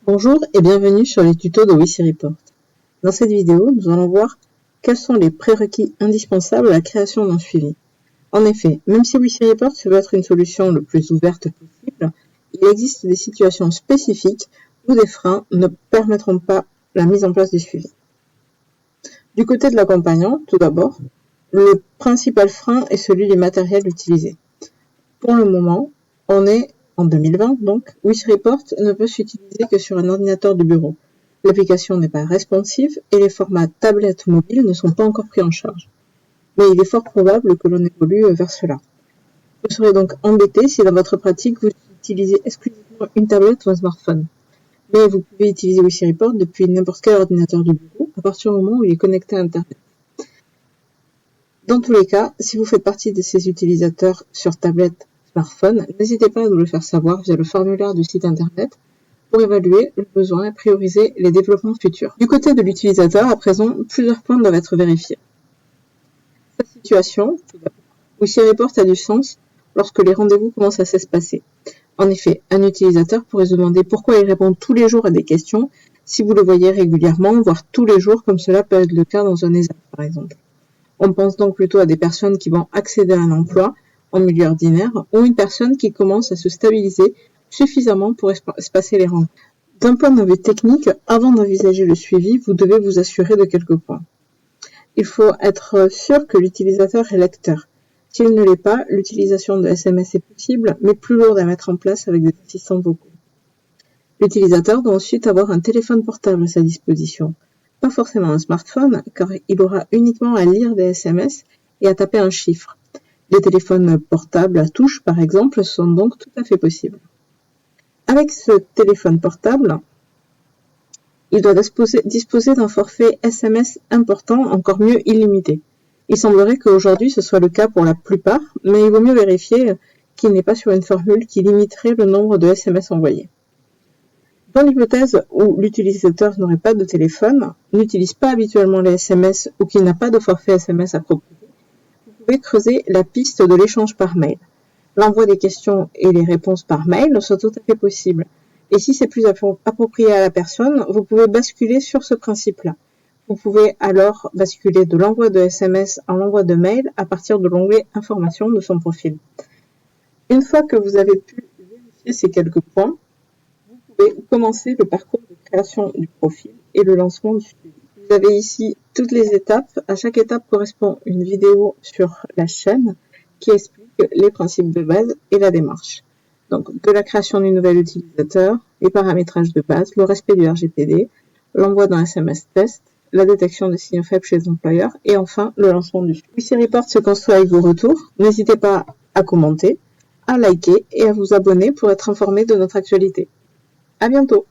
Bonjour et bienvenue sur les tutos de WC Report. Dans cette vidéo, nous allons voir quels sont les prérequis indispensables à la création d'un suivi. En effet, même si WC Report se veut être une solution le plus ouverte possible, il existe des situations spécifiques où des freins ne permettront pas la mise en place du suivi. Du côté de l'accompagnant, tout d'abord, le principal frein est celui du matériel utilisé. Pour le moment, on est en 2020, donc, WC Report ne peut s'utiliser que sur un ordinateur de bureau. L'application n'est pas responsive et les formats tablettes ou mobiles ne sont pas encore pris en charge. Mais il est fort probable que l'on évolue vers cela. Vous serez donc embêté si dans votre pratique vous utilisez exclusivement une tablette ou un smartphone. Mais vous pouvez utiliser WC Report depuis n'importe quel ordinateur du bureau à partir du moment où il est connecté à Internet. Dans tous les cas, si vous faites partie de ces utilisateurs sur tablette, smartphone, n'hésitez pas à nous le faire savoir via le formulaire du site internet pour évaluer le besoin et prioriser les développements futurs. Du côté de l'utilisateur, à présent, plusieurs points doivent être vérifiés. Sa situation, WC Report a du sens lorsque les rendez-vous commencent à s'espacer. En effet, un utilisateur pourrait se demander pourquoi il répond tous les jours à des questions si vous le voyez régulièrement, voire tous les jours, comme cela peut être le cas dans un ESAT, par exemple. On pense donc plutôt à des personnes qui vont accéder à un emploi en milieu ordinaire ou une personne qui commence à se stabiliser suffisamment pour espacer les rangs. D'un point de vue technique, avant d'envisager le suivi, vous devez vous assurer de quelques points. Il faut être sûr que l'utilisateur est lecteur. S'il ne l'est pas, l'utilisation de SMS est possible, mais plus lourde à mettre en place avec des assistants vocaux. L'utilisateur doit ensuite avoir un téléphone portable à sa disposition. Pas forcément un smartphone, car il aura uniquement à lire des SMS et à taper un chiffre. Les téléphones portables à touche, par exemple, sont donc tout à fait possibles. Avec ce téléphone portable, il doit disposer d'un forfait SMS important, encore mieux illimité. Il semblerait qu'aujourd'hui ce soit le cas pour la plupart, mais il vaut mieux vérifier qu'il n'est pas sur une formule qui limiterait le nombre de SMS envoyés. Dans l'hypothèse où l'utilisateur n'aurait pas de téléphone, n'utilise pas habituellement les SMS ou qu'il n'a pas de forfait SMS approprié, vous pouvez creuser la piste de l'échange par mail. L'envoi des questions et les réponses par mail sont tout à fait possibles. Et si c'est plus approprié à la personne, vous pouvez basculer sur ce principe-là. Vous pouvez alors basculer de l'envoi de SMS à l'envoi de mail à partir de l'onglet Informations de son profil. Une fois que vous avez pu vérifier ces quelques points, vous pouvez commencer le parcours de création du profil et le lancement du suivi. Vous avez ici toutes les étapes. À chaque étape correspond une vidéo sur la chaîne qui explique les principes de base et la démarche. Donc, de la création du nouvel utilisateur, les paramétrages de base, le respect du RGPD, l'envoi d'un SMS test, la détection des signaux faibles chez les employeurs et enfin le lancement du suivi. WC Report se construit avec vos retours. N'hésitez pas à commenter, à liker et à vous abonner pour être informé de notre actualité. À bientôt!